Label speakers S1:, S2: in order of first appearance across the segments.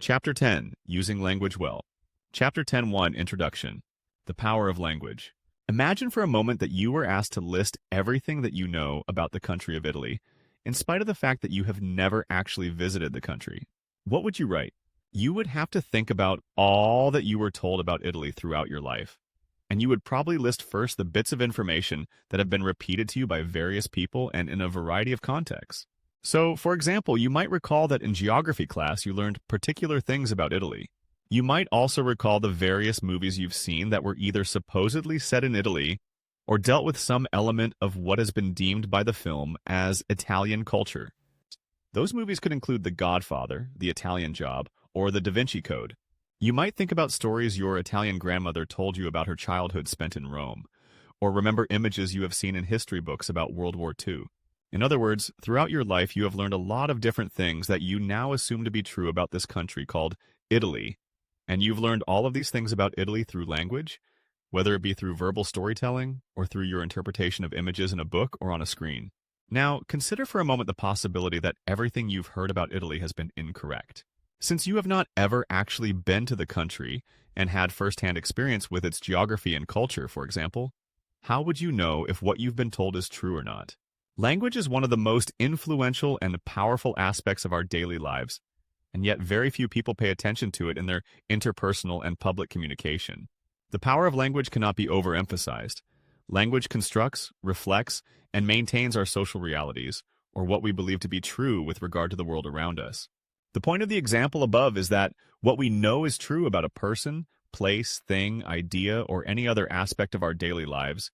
S1: Chapter 10, Using Language Well. Chapter 10.1, Introduction. The Power of Language. Imagine for a moment that you were asked to list everything that you know about the country of Italy, in spite of the fact that you have never actually visited the country. What would you write? You would have to think about all that you were told about Italy throughout your life. And you would probably list first the bits of information that have been repeated to you by various people and in a variety of contexts. So, for example, you might recall that in geography class you learned particular things about Italy. You might also recall the various movies you've seen that were either supposedly set in Italy or dealt with some element of what has been deemed by the film as Italian culture. Those movies could include The Godfather, The Italian Job, or The Da Vinci Code. You might think about stories your Italian grandmother told you about her childhood spent in Rome, or remember images you have seen in history books about World War II. In other words, throughout your life you have learned a lot of different things that you now assume to be true about this country called Italy. And you've learned all of these things about Italy through language, whether it be through verbal storytelling or through your interpretation of images in a book or on a screen. Now, consider for a moment the possibility that everything you've heard about Italy has been incorrect. Since you have not ever actually been to the country and had first-hand experience with its geography and culture, for example, how would you know if what you've been told is true or not? Language is one of the most influential and powerful aspects of our daily lives, and yet very few people pay attention to it in their interpersonal and public communication. The power of language cannot be overemphasized. Language constructs, reflects, and maintains our social realities, or what we believe to be true with regard to the world around us. The point of the example above is that what we know is true about a person, place, thing, idea, or any other aspect of our daily lives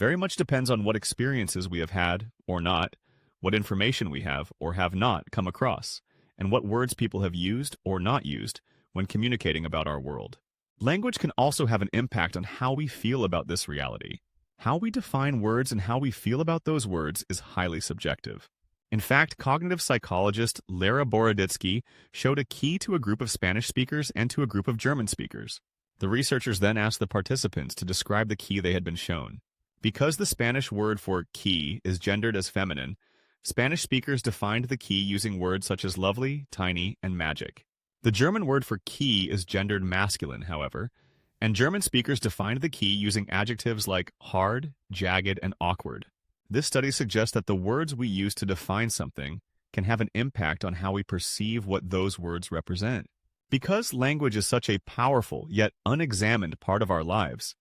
S1: very much depends on what experiences we have had or not, what information we have or have not come across, and what words people have used or not used when communicating about our world. Language can also have an impact on how we feel about this reality. How we define words and how we feel about those words is highly subjective. In fact, cognitive psychologist Lara Boroditsky showed a key to a group of Spanish speakers and to a group of German speakers. The researchers then asked the participants to describe the key they had been shown. Because the Spanish word for key is gendered as feminine, Spanish speakers defined the key using words such as lovely, tiny, and magic. The German word for key is gendered masculine, however, and German speakers defined the key using adjectives like hard, jagged, and awkward. This study suggests that the words we use to define something can have an impact on how we perceive what those words represent. Because language is such a powerful yet unexamined part of our lives,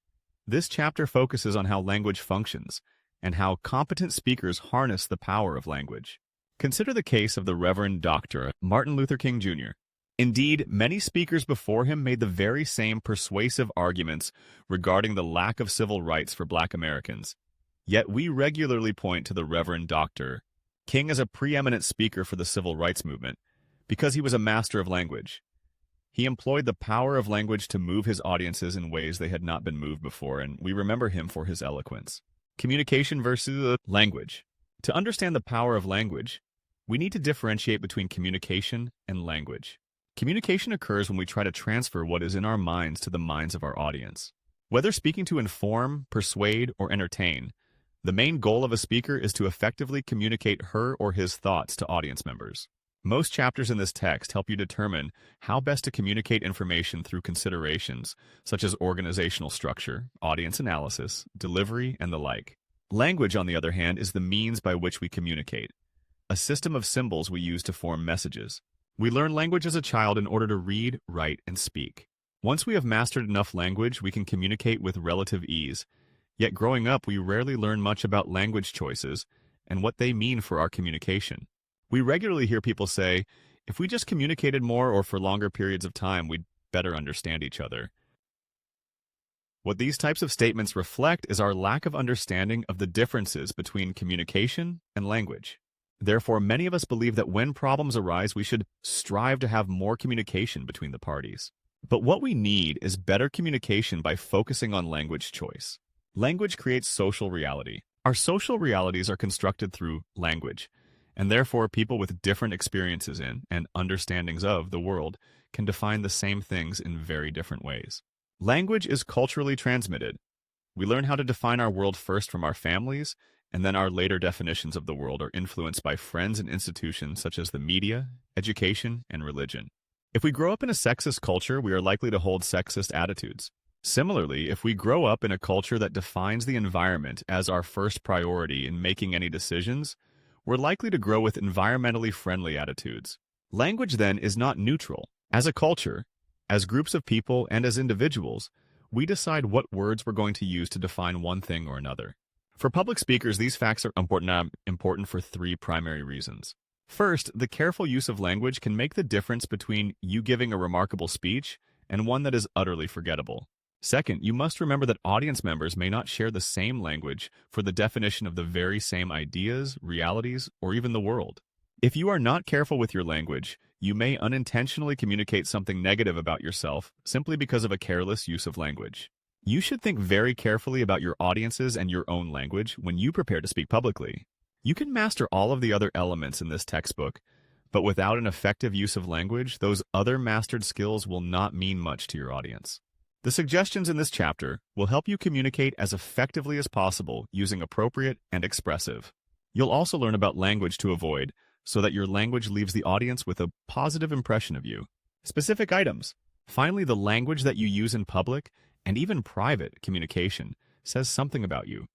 S1: this chapter focuses on how language functions and how competent speakers harness the power of language. Consider the case of the Reverend Dr. Martin Luther King Jr. Indeed, many speakers before him made the very same persuasive arguments regarding the lack of civil rights for Black Americans. Yet we regularly point to the Reverend Dr. King as a preeminent speaker for the civil rights movement because he was a master of language. He employed the power of language to move his audiences in ways they had not been moved before, and we remember him for his eloquence. Communication versus language. To understand the power of language, we need to differentiate between communication and language. Communication occurs when we try to transfer what is in our minds to the minds of our audience. Whether speaking to inform, persuade, or entertain, the main goal of a speaker is to effectively communicate her or his thoughts to audience members. Most chapters in this text help you determine how best to communicate information through considerations such as organizational structure, audience analysis, delivery, and the like. Language, on the other hand, is the means by which we communicate, a system of symbols we use to form messages. We learn language as a child in order to read, write, and speak. Once we have mastered enough language, we can communicate with relative ease. Yet growing up, we rarely learn much about language choices and what they mean for our communication. We regularly hear people say, if we just communicated more or for longer periods of time, we'd better understand each other. What these types of statements reflect is our lack of understanding of the differences between communication and language. Therefore, many of us believe that when problems arise, we should strive to have more communication between the parties. But what we need is better communication by focusing on language choice. Language creates social reality. Our social realities are constructed through language, and therefore people with different experiences in and understandings of the world can define the same things in very different ways. Language is culturally transmitted. We learn how to define our world first from our families, and then our later definitions of the world are influenced by friends and institutions such as the media, education, and religion. If we grow up in a sexist culture, we are likely to hold sexist attitudes. Similarly, if we grow up in a culture that defines the environment as our first priority in making any decisions, we're likely to grow with environmentally friendly attitudes. Language, then, is not neutral. As a culture, as groups of people, and as individuals, we decide what words we're going to use to define one thing or another. For public speakers, these facts are important for three primary reasons. First, the careful use of language can make the difference between you giving a remarkable speech and one that is utterly forgettable. Second, you must remember that audience members may not share the same language for the definition of the very same ideas, realities, or even the world. If you are not careful with your language, you may unintentionally communicate something negative about yourself simply because of a careless use of language. You should think very carefully about your audiences and your own language when you prepare to speak publicly. You can master all of the other elements in this textbook, but without an effective use of language, those other mastered skills will not mean much to your audience. The suggestions in this chapter will help you communicate as effectively as possible using appropriate and expressive. You'll also learn about language to avoid so that your language leaves the audience with a positive impression of you. Specific items. Finally, the language that you use in public and even private communication says something about you,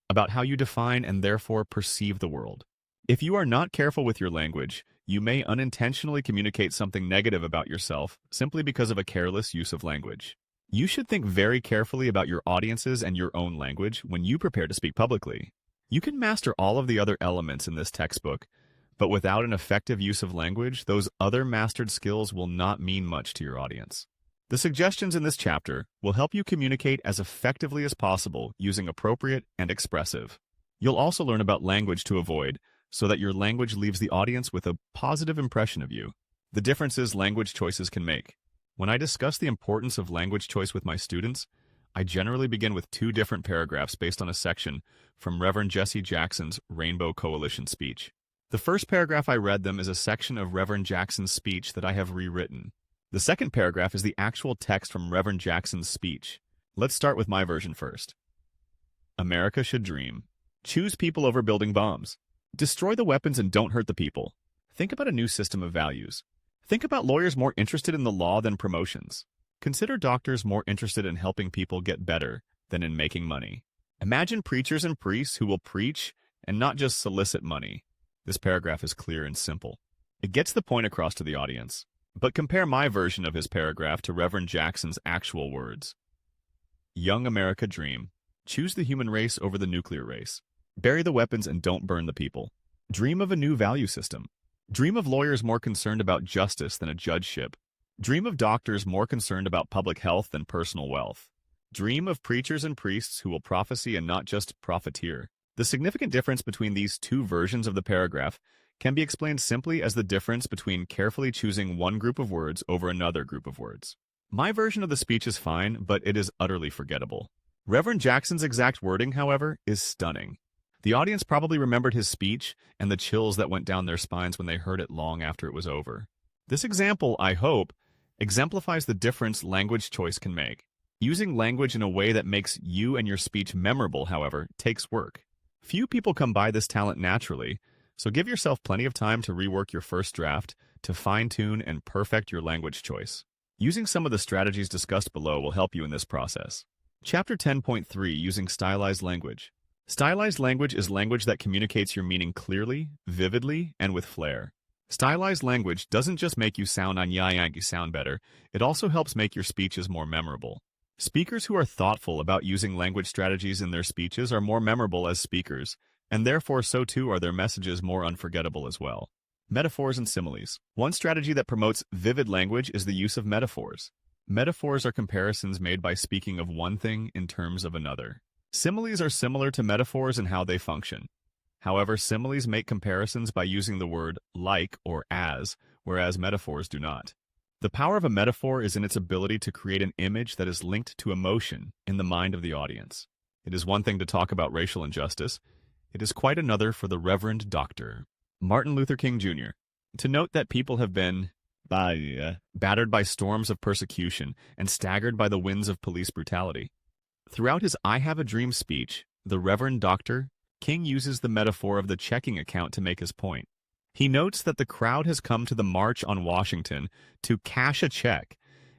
S1: about how you define and therefore perceive the world. If you are not careful with your language, you may unintentionally communicate something negative about yourself simply because of a careless use of language. You should think very carefully about your audiences and your own language when you prepare to speak publicly. You can master all of the other elements in this textbook, but without an effective use of language, those other mastered skills will not mean much to your audience. The suggestions in this chapter will help you communicate as effectively as possible using appropriate and expressive. You'll also learn about language to avoid so that your language leaves the audience with a positive impression of you. The differences language choices can make. When I discuss the importance of language choice with my students, I generally begin with two different paragraphs based on a section from Reverend Jesse Jackson's Rainbow Coalition speech. The first paragraph I read them is a section of Reverend Jackson's speech that I have rewritten. The second paragraph is the actual text from Reverend Jackson's speech. Let's start with my version first. America should dream. Choose people over building bombs. Destroy the weapons and don't hurt the people. Think about a new system of values. Think about lawyers more interested in the law than promotions. Consider doctors more interested in helping people get better than in making money. Imagine preachers and priests who will preach and not just solicit money. This paragraph is clear and simple. It gets the point across to the audience. But compare my version of his paragraph to Reverend Jackson's actual words. Young America dream. Choose the human race over the nuclear race. Bury the weapons and don't burn the people. Dream of a new value system. Dream of lawyers more concerned about justice than a judgeship. Dream of doctors more concerned about public health than personal wealth. Dream of preachers and priests who will prophesy and not just profiteer. The significant difference between these two versions of the paragraph can be explained simply as the difference between carefully choosing one group of words over another group of words. My version of the speech is fine, but it is utterly forgettable. Reverend Jackson's exact wording, however, is stunning. The audience probably remembered his speech and the chills that went down their spines when they heard it long after it was over. This example, I hope, exemplifies the difference language choice can make. Using language in a way that makes you and your speech memorable, however, takes work. Few people come by this talent naturally, so give yourself plenty of time to rework your first draft, to fine-tune and perfect your language choice. Using some of the strategies discussed below will help you in this process. Chapter 10.3, Using Stylized Language. Stylized language is language that communicates your meaning clearly, vividly, and with flair. Stylized language doesn't just make you sound better, it also helps make your speeches more memorable. Speakers who are thoughtful about using language strategies in their speeches are more memorable as speakers, and therefore so too are their messages more unforgettable as well. Metaphors and similes. One strategy that promotes vivid language is the use of metaphors. Metaphors are comparisons made by speaking of one thing in terms of another. Similes are similar to metaphors in how they function. However, similes make comparisons by using the word like or as, whereas metaphors do not. The power of a metaphor is in its ability to create an image that is linked to emotion in the mind of the audience. It is one thing to talk about racial injustice. It is quite another for the Reverend Dr. Martin Luther King Jr. to note that people have been battered by storms of persecution and staggered by the winds of police brutality. Throughout his I Have a Dream speech, the Reverend Dr. King uses the metaphor of the checking account to make his point. He notes that the crowd has come to the March on Washington to cash a check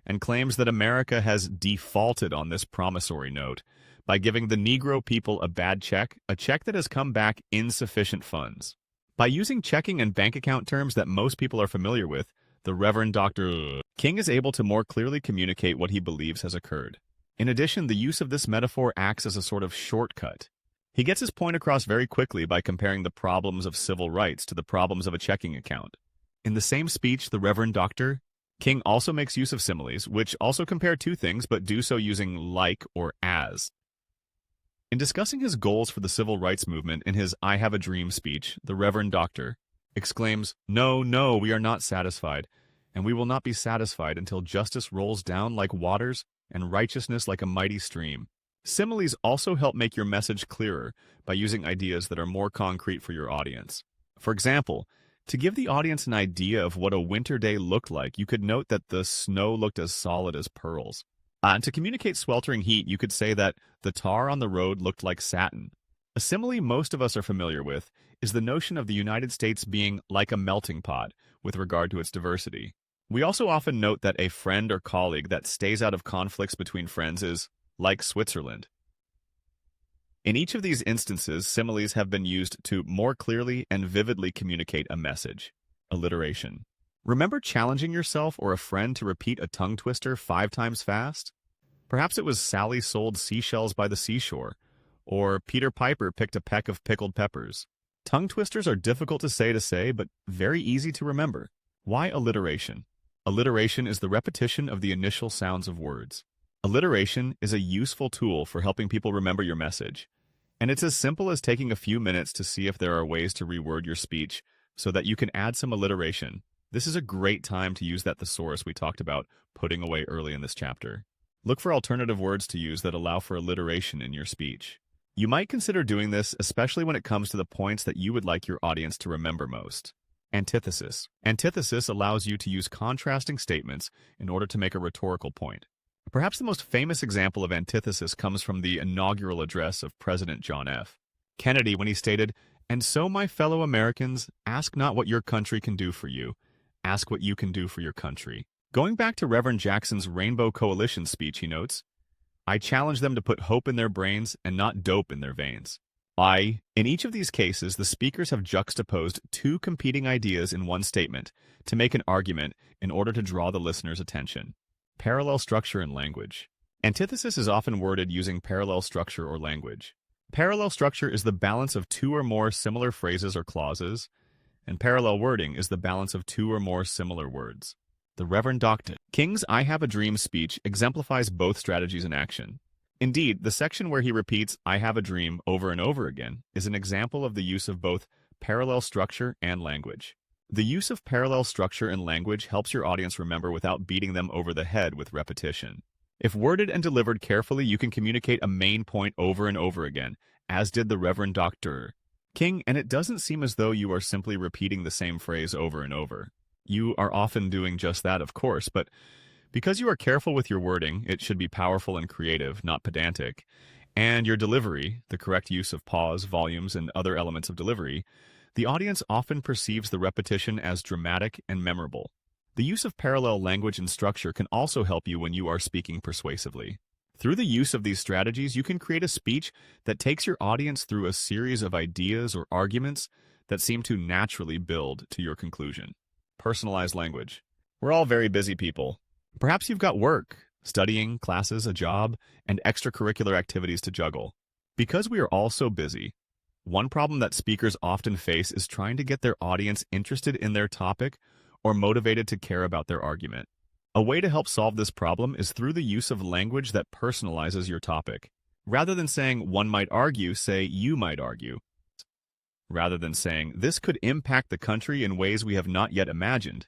S1: and claims that America has defaulted on this promissory note by giving the Negro people a bad check, a check that has come back insufficient funds. By using checking and bank account terms that most people are familiar with, the Reverend Dr. King is able to more clearly communicate what he believes has occurred. In addition, the use of this metaphor acts as a sort of shortcut. He gets his point across very quickly by comparing the problems of civil rights to the problems of a checking account. In the same speech, the Reverend Dr. King also makes use of similes, which also compare two things but do so using like or as. In discussing his goals for the civil rights movement in his I Have a Dream speech, the Reverend Dr. exclaims, "No, no, we are not satisfied, and we will not be satisfied until justice rolls down like waters and righteousness like a mighty stream." Similes also help make your message clearer by using ideas that are more concrete for your audience. For example, to give the audience an idea of what a winter day looked like, you could note that the snow looked as solid as pearls. And to communicate sweltering heat, you could say that the tar on the road looked like satin. A simile most of us are familiar with is the notion of the United States being like a melting pot with regard to its diversity. We also often note that a friend or colleague that stays out of conflicts between friends is like Switzerland. In each of these instances, similes have been used to more clearly and vividly communicate a message. Alliteration. Remember challenging yourself or a friend to repeat a tongue twister 5 times fast? Perhaps it was Sally sold seashells by the seashore, or Peter Piper picked a peck of pickled peppers. Tongue twisters are difficult to say, but very easy to remember. Why alliteration? Alliteration is the repetition of the initial sounds of words. Alliteration is a useful tool for helping people remember your message, and it's as simple as taking a few minutes to see if there are ways to reword your speech so that you can add some alliteration. This is a great time to use that thesaurus we talked about putting away early in this chapter. Look for alternative words to use that allow for alliteration in your speech. You might consider doing this especially when it comes to the points that you would like your audience to remember most. Antithesis. Antithesis allows you to use contrasting statements in order to make a rhetorical point. Perhaps the most famous example of antithesis comes from the inaugural address of President John F. Kennedy when he stated, "And so, my fellow Americans, ask not what your country can do for you. Ask what you can do for your country." Going back to Reverend Jackson's Rainbow Coalition speech, he notes, "I challenge them to put hope in their brains and not dope in their veins." In each of these cases, the speakers have juxtaposed 2 competing ideas in one statement to make an argument in order to draw the listener's attention. Parallel structure and language. Antithesis is often worded using parallel structure or language. Parallel structure is the balance of 2 or more similar phrases or clauses, and parallel wording is the balance of 2 or more similar words. The Reverend Dr. King's I Have a Dream speech exemplifies both strategies in action. Indeed, the section where he repeats "I have a dream" over and over again is an example of the use of both parallel structure and language. The use of parallel structure and language helps your audience remember without beating them over the head with repetition. If worded and delivered carefully, you can communicate a main point over and over again, as did the Reverend Dr. King, and it doesn't seem as though you are simply repeating the same phrase over and over. You are often doing just that, of course, but because you are careful with your wording, it should be powerful and creative, not pedantic, and your delivery, the correct use of pause, volumes, and other elements of delivery, the audience often perceives the repetition as dramatic and memorable. The use of parallel language and structure can also help you when you are speaking persuasively. Through the use of these strategies, you can create a speech that takes your audience through a series of ideas or arguments that seem to naturally build to your conclusion. Personalized language. We're all very busy people. Perhaps you've got work, studying, classes, a job, and extracurricular activities to juggle. Because we are all so busy, one problem that speakers often face is trying to get their audience interested in their topic or motivated to care about their argument. A way to help solve this problem is through the use of language that personalizes your topic. Rather than saying "one might argue," say "you might argue." Rather than saying "this could impact the country in ways we have not yet imagined,"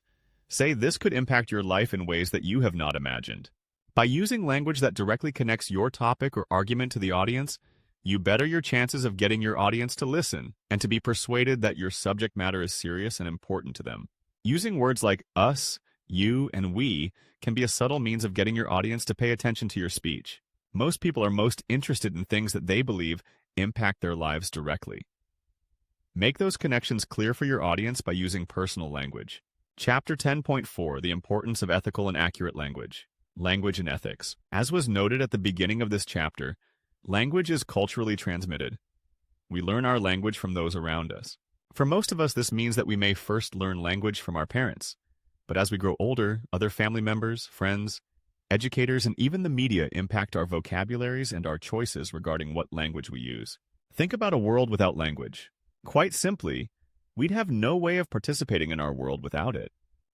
S1: say "this could impact your life in ways that you have not imagined." By using language that directly connects your topic or argument to the audience, you better your chances of getting your audience to listen and to be persuaded that your subject matter is serious and important to them. Using words like us, you, and we can be a subtle means of getting your audience to pay attention to your speech. Most people are most interested in things that they believe impact their lives directly. Make those connections clear for your audience by using personal language. Chapter 10.4, The Importance of Ethical and Accurate Language. Language and Ethics. As was noted at the beginning of this chapter, language is culturally transmitted. We learn our language from those around us. For most of us, this means that we may first learn language from our parents. But as we grow older, other family members, friends, educators, and even the media impact our vocabularies and our choices regarding what language we use. Think about a world without language. Quite simply, we'd have no way of participating in our world without it.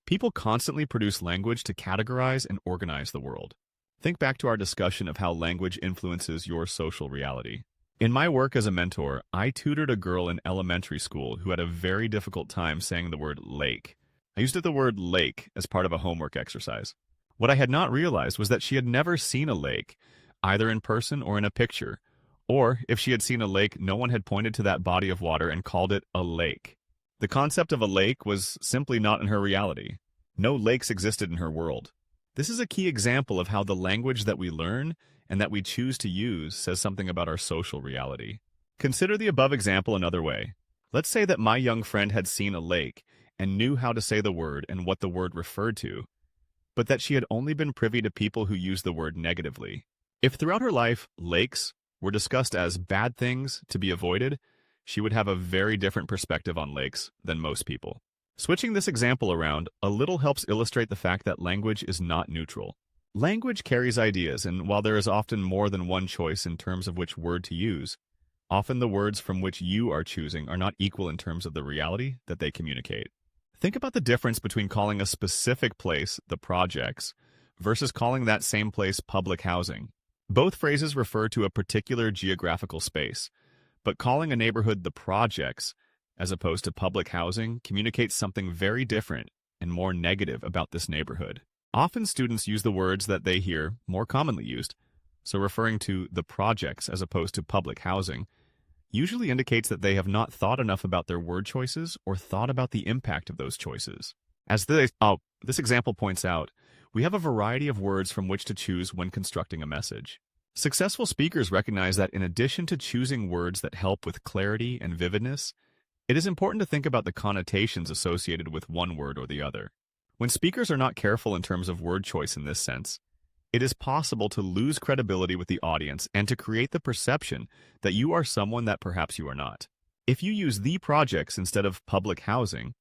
S1: People constantly produce language to categorize and organize the world. Think back to our discussion of how language influences your social reality. In my work as a mentor, I tutored a girl in elementary school who had a very difficult time saying the word lake. I used the word lake as part of a homework exercise. What I had not realized was that she had never seen a lake, either in person or in a picture. Or, if she had seen a lake, no one had pointed to that body of water and called it a lake. The concept of a lake was simply not in her reality. No lakes existed in her world. This is a key example of how the language that we learn and that we choose to use says something about our social reality. Consider the above example another way. Let's say that my young friend had seen a lake and knew how to say the word and what the word referred to, but that she had only been privy to people who use the word negatively. If throughout her life, lakes were discussed as bad things to be avoided, she would have a very different perspective on lakes than most people. Switching this example around a little helps illustrate the fact that language is not neutral. Language carries ideas, and while there is often more than one choice in terms of which word to use, often the words from which you are choosing are not equal in terms of the reality that they communicate. Think about the difference between calling a specific place the projects versus calling that same place public housing. Both phrases refer to a particular geographical space, but calling a neighborhood the projects as opposed to public housing communicates something very different and more negative about this neighborhood. Often students use the words that they hear more commonly used, so referring to the projects as opposed to public housing usually indicates that they have not thought enough about their word choices or thought about the impact of those choices. As this example points out, we have a variety of words from which to choose when constructing a message. Successful speakers recognize that in addition to choosing words that help with clarity and vividness, it is important to think about the connotations associated with one word or the other. When speakers are not careful in terms of word choice in this sense, it is possible to lose credibility with the audience and to create the perception that you are someone that perhaps you are not. If you use the projects instead of public housing,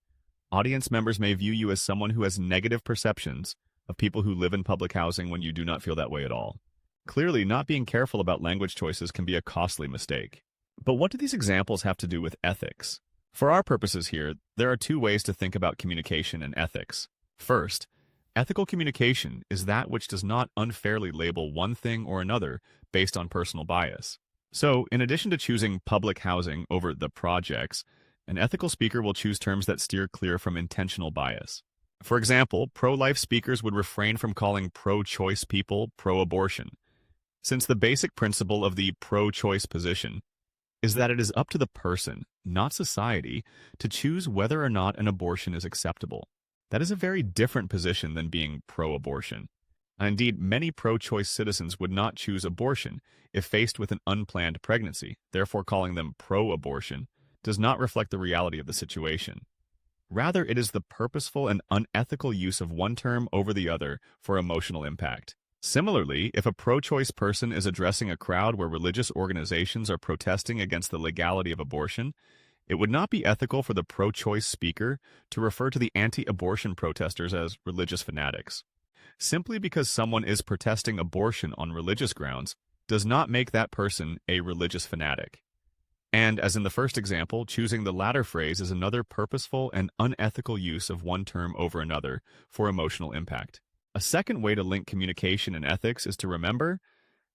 S1: audience members may view you as someone who has negative perceptions of people who live in public housing when you do not feel that way at all. Clearly, not being careful about language choices can be a costly mistake. But what do these examples have to do with ethics? For our purposes here, there are two ways to think about communication and ethics. First, ethical communication is that which does not unfairly label one thing or another based on personal bias. So, in addition to choosing public housing over the projects, an ethical speaker will choose terms that steer clear from intentional bias. For example, pro-life speakers would refrain from calling pro-choice people pro-abortion, since the basic principle of the pro-choice position is that it is up to the person, not society, to choose whether or not an abortion is acceptable. That is a very different position than being pro-abortion. Indeed, many pro-choice citizens would not choose abortion if faced with an unplanned pregnancy. Therefore, calling them pro-abortion does not reflect the reality of the situation. Rather, it is the purposeful and unethical use of one term over the other for emotional impact. Similarly, if a pro-choice person is addressing a crowd where religious organizations are protesting against the legality of abortion, it would not be ethical for the pro-choice speaker to refer to the anti-abortion protesters as religious fanatics. Simply because someone is protesting abortion on religious grounds does not make that person a religious fanatic. And as in the first example, choosing the latter phrase is another purposeful and unethical use of one term over another for emotional impact. A second way to link communication and ethics is to remember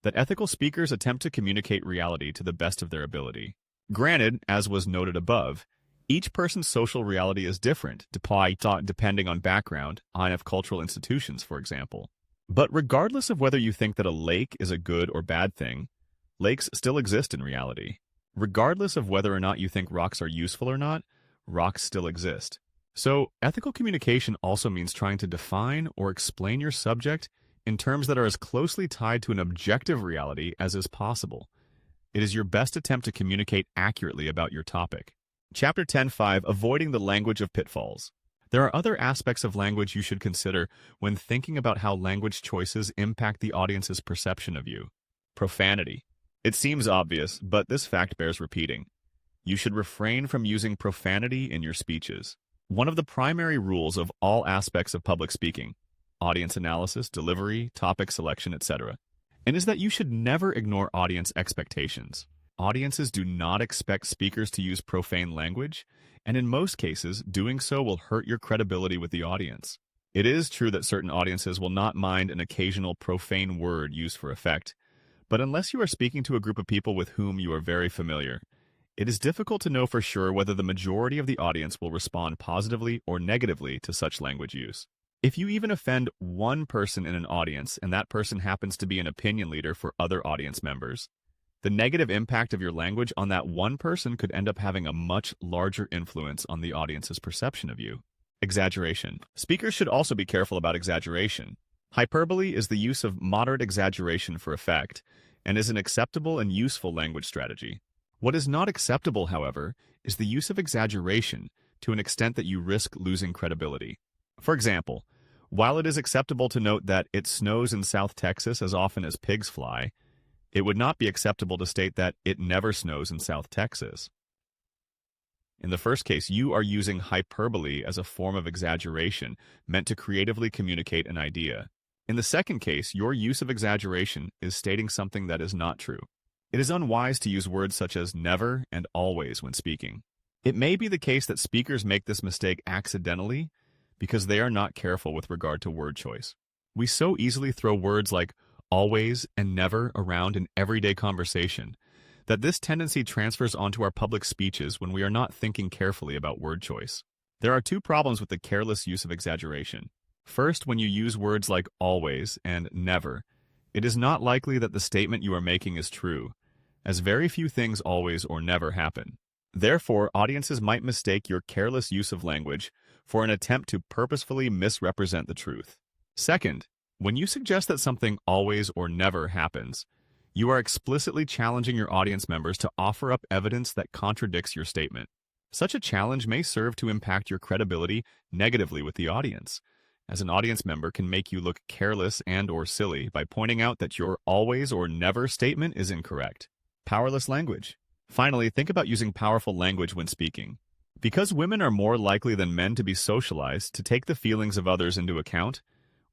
S1: that ethical speakers attempt to communicate reality to the best of their ability. Granted, as was noted above, each person's social reality is different, depending on background, on of cultural institutions, for example. But regardless of whether you think that a lake is a good or bad thing, lakes still exist in reality. Regardless of whether or not you think rocks are useful or not, rocks still exist. So, ethical communication also means trying to define or explain your subject in terms that are as closely tied to an objective reality as is possible. It is your best attempt to communicate accurately about your topic. Chapter 10.5 Avoiding the Language of Pitfalls. There are other aspects of language you should consider when thinking about how language choices impact the audience's perception of you. Profanity. It seems obvious, but this fact bears repeating. You should refrain from using profanity in your speeches. One of the primary rules of all aspects of public speaking, audience analysis, delivery, topic selection, etc., and is that you should never ignore audience expectations. Audiences do not expect speakers to use profane language, and in most cases, doing so will hurt your credibility with the audience. It is true that certain audiences will not mind an occasional profane word used for effect, but unless you are speaking to a group of people with whom you are very familiar, it is difficult to know for sure whether the majority of the audience will respond positively or negatively to such language use. If you even offend one person in an audience and that person happens to be an opinion leader for other audience members, the negative impact of your language on that one person could end up having a much larger influence on the audience's perception of you. Exaggeration. Speakers should also be careful about exaggeration. Hyperbole is the use of moderate exaggeration for effect and is an acceptable and useful language strategy. What is not acceptable, however, is the use of exaggeration to an extent that you risk losing credibility. For example, while it is acceptable to note that it snows in South Texas as often as pigs fly, it would not be acceptable to state that it never snows in South Texas. In the first case, you are using hyperbole as a form of exaggeration meant to creatively communicate an idea. In the second case, your use of exaggeration is stating something that is not true. It is unwise to use words such as never and always when speaking. It may be the case that speakers make this mistake accidentally because they are not careful with regard to word choice. We so easily throw words like always and never around in everyday conversation that this tendency transfers onto our public speeches when we are not thinking carefully about word choice. There are two problems with the careless use of exaggeration. First, when you use words like always and never, it is not likely that the statement you are making is true, as very few things always or never happen. Therefore, audiences might mistake your careless use of language for an attempt to purposefully misrepresent the truth. Second, when you suggest that something always or never happens, you are explicitly challenging your audience members to offer up evidence that contradicts your statement. Such a challenge may serve to impact your credibility negatively with the audience, as an audience member can make you look careless and/or silly by pointing out that your always or never statement is incorrect. Powerless language. Finally, think about using powerful language when speaking. Because women are more likely than men to be socialized to take the feelings of others into account,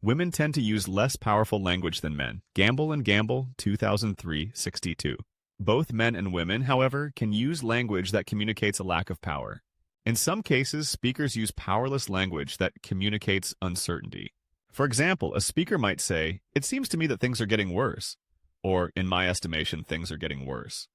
S1: women tend to use less powerful language than men. Gamble and Gamble, 2003-62. Both men and women, however, can use language that communicates a lack of power. In some cases, speakers use powerless language that communicates uncertainty. For example, a speaker might say, "It seems to me that things are getting worse," or, "In my estimation, things are getting worse."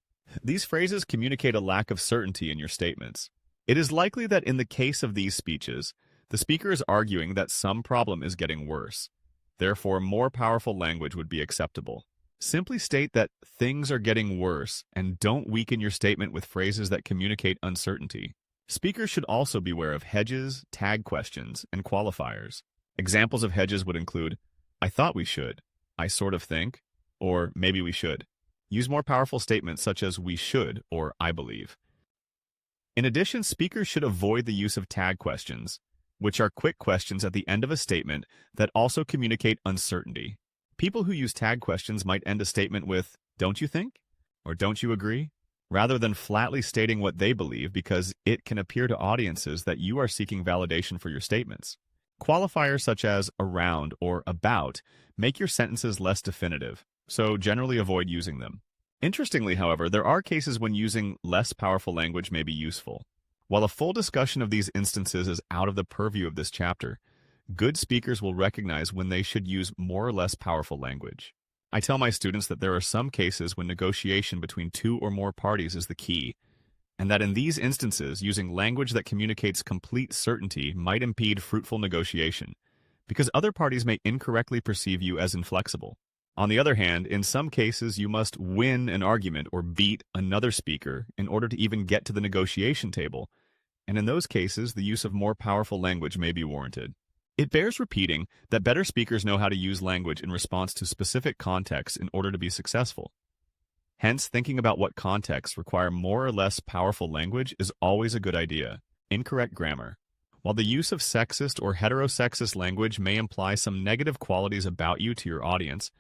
S1: These phrases communicate a lack of certainty in your statements. It is likely that in the case of these speeches, the speaker is arguing that some problem is getting worse. Therefore, more powerful language would be acceptable. Simply state that things are getting worse and don't weaken your statement with phrases that communicate uncertainty. Speakers should also beware of hedges, tag questions, and qualifiers. Examples of hedges would include, "I thought we should," "I sort of think," or "maybe we should." Use more powerful statements such as "we should" or "I believe." In addition, speakers should avoid the use of tag questions, which are quick questions at the end of a statement that also communicate uncertainty. People who use tag questions might end a statement with, "Don't you think?" or "Don't you agree?" rather than flatly stating what they believe, because it can appear to audiences that you are seeking validation for your statements. Qualifiers such as "around" or "about" make your sentences less definitive, so generally avoid using them. Interestingly, however, there are cases when using less powerful language may be useful. While a full discussion of these instances is out of the purview of this chapter, good speakers will recognize when they should use more or less powerful language. I tell my students that there are some cases when negotiation between two or more parties is the key, and that in these instances, using language that communicates complete certainty might impede fruitful negotiation, because other parties may incorrectly perceive you as inflexible. On the other hand, in some cases, you must win an argument or beat another speaker in order to even get to the negotiation table, and in those cases, the use of more powerful language may be warranted. It bears repeating that better speakers know how to use language in response to specific contexts in order to be successful. Hence, thinking about what contexts require more or less powerful language is always a good idea. Incorrect grammar. While the use of sexist or heterosexist language may imply some negative qualities about you to your audience,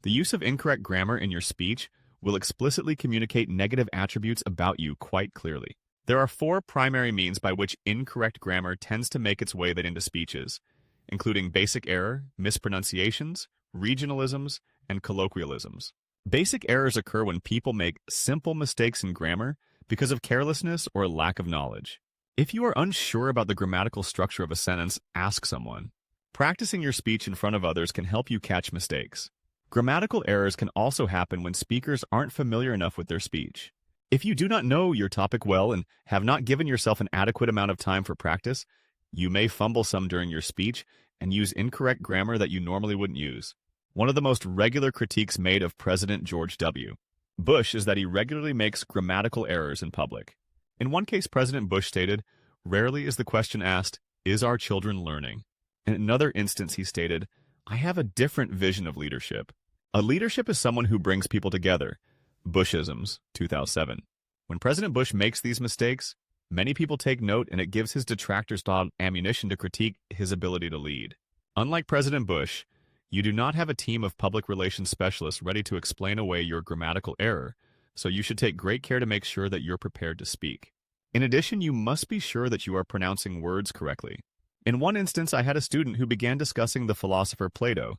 S1: the use of incorrect grammar in your speech will explicitly communicate negative attributes about you quite clearly. There are 4 primary means by which incorrect grammar tends to make its way into speeches, including basic error, mispronunciations, regionalisms, and colloquialisms. Basic errors occur when people make simple mistakes in grammar because of carelessness or lack of knowledge. If you are unsure about the grammatical structure of a sentence, ask someone. Practicing your speech in front of others can help you catch mistakes. Grammatical errors can also happen when speakers aren't familiar enough with their speech. If you do not know your topic well and have not given yourself an adequate amount of time for practice, you may fumble some during your speech and use incorrect grammar that you normally wouldn't use. One of the most regular critiques made of President George W. Bush is that he regularly makes grammatical errors in public. In one case, President Bush stated, "Rarely is the question asked, 'Is our children learning?' In another instance, he stated, 'I have a different vision of leadership.' A leadership is someone who brings people together." Bushisms, 2007. When President Bush makes these mistakes, many people take note and it gives his detractors ammunition to critique his ability to lead. Unlike President Bush, you do not have a team of public relations specialists ready to explain away your grammatical error, so you should take great care to make sure that you're prepared to speak. In addition, you must be sure that you are pronouncing words correctly. In one instance, I had a student who began discussing the philosopher Plato,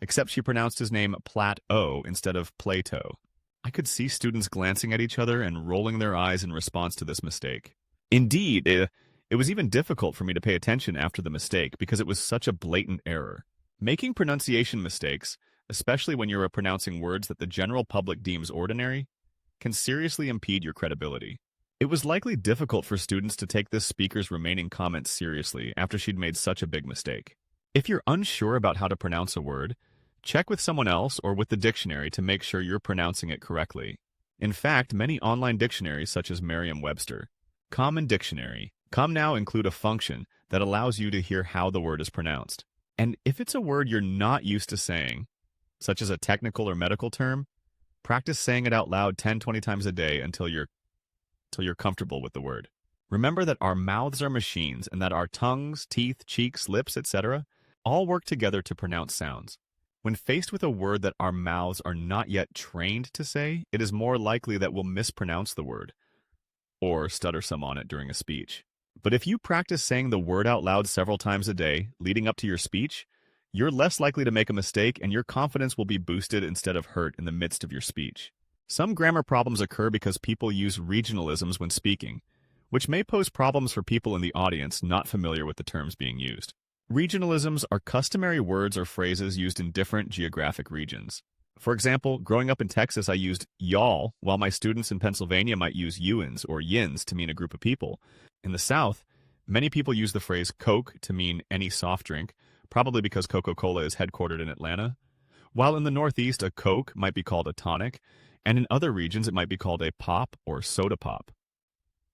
S1: except she pronounced his name Plat-O instead of Plato. I could see students glancing at each other and rolling their eyes in response to this mistake. Indeed, it was even difficult for me to pay attention after the mistake because it was such a blatant error. Making pronunciation mistakes, especially when you are pronouncing words that the general public deems ordinary, can seriously impede your credibility. It was likely difficult for students to take this speaker's remaining comments seriously after she'd made such a big mistake. If you're unsure about how to pronounce a word, check with someone else or with the dictionary to make sure you're pronouncing it correctly. In fact, many online dictionaries such as Merriam-Webster, Common Dictionary, now include a function that allows you to hear how the word is pronounced. And if it's a word you're not used to saying, such as a technical or medical term, practice saying it out loud 10-20 times a day until you're comfortable with the word. Remember that our mouths are machines and that our tongues, teeth, cheeks, lips, etc. all work together to pronounce sounds. When faced with a word that our mouths are not yet trained to say, it is more likely that we'll mispronounce the word or stutter some on it during a speech. But if you practice saying the word out loud several times a day leading up to your speech, you're less likely to make a mistake and your confidence will be boosted instead of hurt in the midst of your speech. Some grammar problems occur because people use regionalisms when speaking, which may pose problems for people in the audience not familiar with the terms being used. Regionalisms are customary words or phrases used in different geographic regions. For example, growing up in Texas, I used y'all, while my students in Pennsylvania might use you'ns or yins to mean a group of people. In the South, many people use the phrase Coke to mean any soft drink, probably because Coca-Cola is headquartered in Atlanta. While in the Northeast, a Coke might be called a tonic, and in other regions it might be called a pop or soda pop.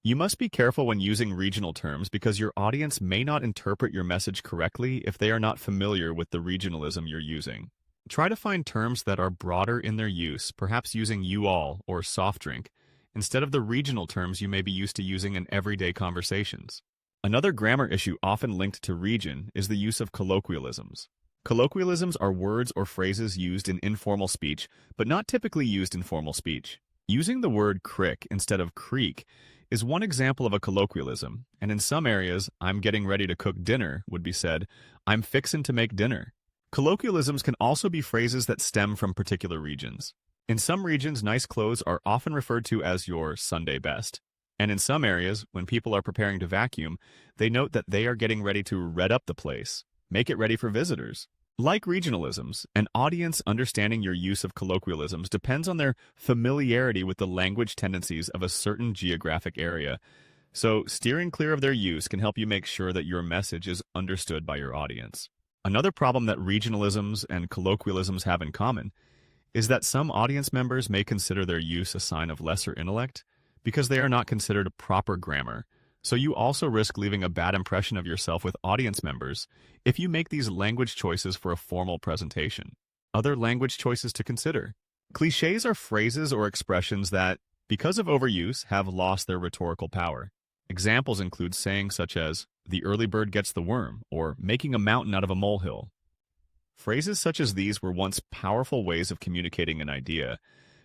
S1: You must be careful when using regional terms because your audience may not interpret your message correctly if they are not familiar with the regionalism you're using. Try to find terms that are broader in their use, perhaps using you all or soft drink, instead of the regional terms you may be used to using in everyday conversations. Another grammar issue often linked to region is the use of colloquialisms. Colloquialisms are words or phrases used in informal speech, but not typically used in formal speech. Using the word crick instead of creek is one example of a colloquialism, and in some areas, "I'm getting ready to cook dinner" would be said, "I'm fixin' to make dinner." Colloquialisms can also be phrases that stem from particular regions. In some regions, nice clothes are often referred to as your Sunday best. And in some areas, when people are preparing to vacuum, they note that they are getting ready to red up the place, make it ready for visitors. Like regionalisms, an audience understanding your use of colloquialisms depends on their familiarity with the language tendencies of a certain geographic area. So, steering clear of their use can help you make sure that your message is understood by your audience. Another problem that regionalisms and colloquialisms have in common is that some audience members may consider their use a sign of lesser intellect because they are not considered proper grammar. So you also risk leaving a bad impression of yourself with audience members if you make these language choices for a formal presentation. Other language choices to consider. Clichés are phrases or expressions that, because of overuse, have lost their rhetorical power. Examples include sayings such as, "the early bird gets the worm," or "making a mountain out of a molehill." Phrases such as these were once powerful ways of communicating an idea,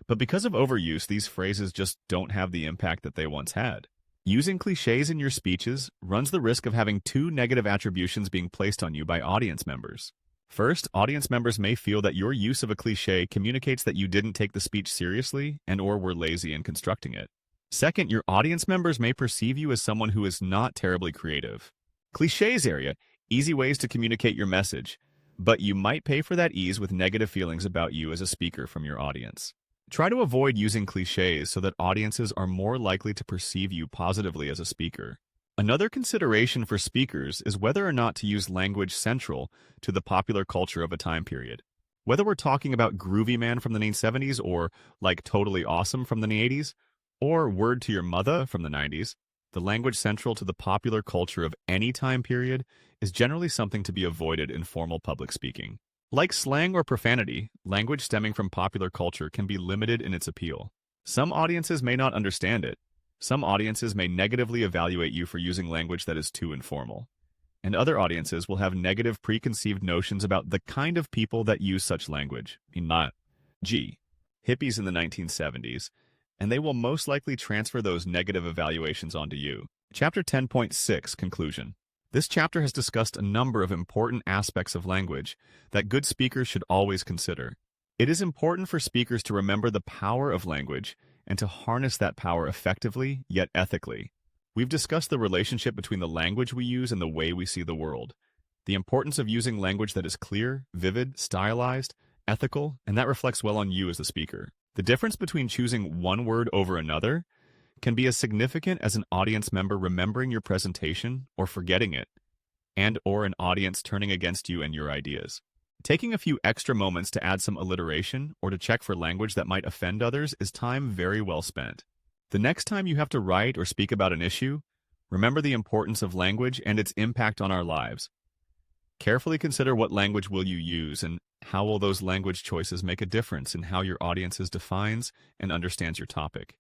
S1: but because of overuse, these phrases just don't have the impact that they once had. Using clichés in your speeches runs the risk of having two negative attributions being placed on you by audience members. First, audience members may feel that your use of a cliché communicates that you didn't take the speech seriously and/or were lazy in constructing it. Second, your audience members may perceive you as someone who is not terribly creative. Clichés area, easy ways to communicate your message, but you might pay for that ease with negative feelings about you as a speaker from your audience. Try to avoid using clichés so that audiences are more likely to perceive you positively as a speaker. Another consideration for speakers is whether or not to use language central to the popular culture of a time period. Whether we're talking about Groovy Man from the 1970s or like Totally Awesome from the 80s, or Word to Your Mother from the 90s, the language central to the popular culture of any time period is generally something to be avoided in formal public speaking. Like slang or profanity, language stemming from popular culture can be limited in its appeal. Some audiences may not understand it. Some audiences may negatively evaluate you for using language that is too informal. And other audiences will have negative preconceived notions about the kind of people that use such language. Hippies in the 1970s, and they will most likely transfer those negative evaluations onto you. Chapter 10.6 Conclusion. This chapter has discussed a number of important aspects of language that good speakers should always consider. It is important for speakers to remember the power of language and to harness that power effectively, yet ethically. We've discussed the relationship between the language we use and the way we see the world. The importance of using language that is clear, vivid, stylized, ethical, and that reflects well on you as the speaker. The difference between choosing one word over another can be as significant as an audience member remembering your presentation or forgetting it, and/or an audience turning against you and your ideas. Taking a few extra moments to add some alliteration or to check for language that might offend others is time very well spent. The next time you have to write or speak about an issue, remember the importance of language and its impact on our lives. Carefully consider what language will you use and how will those language choices make a difference in how your audience defines and understands your topic.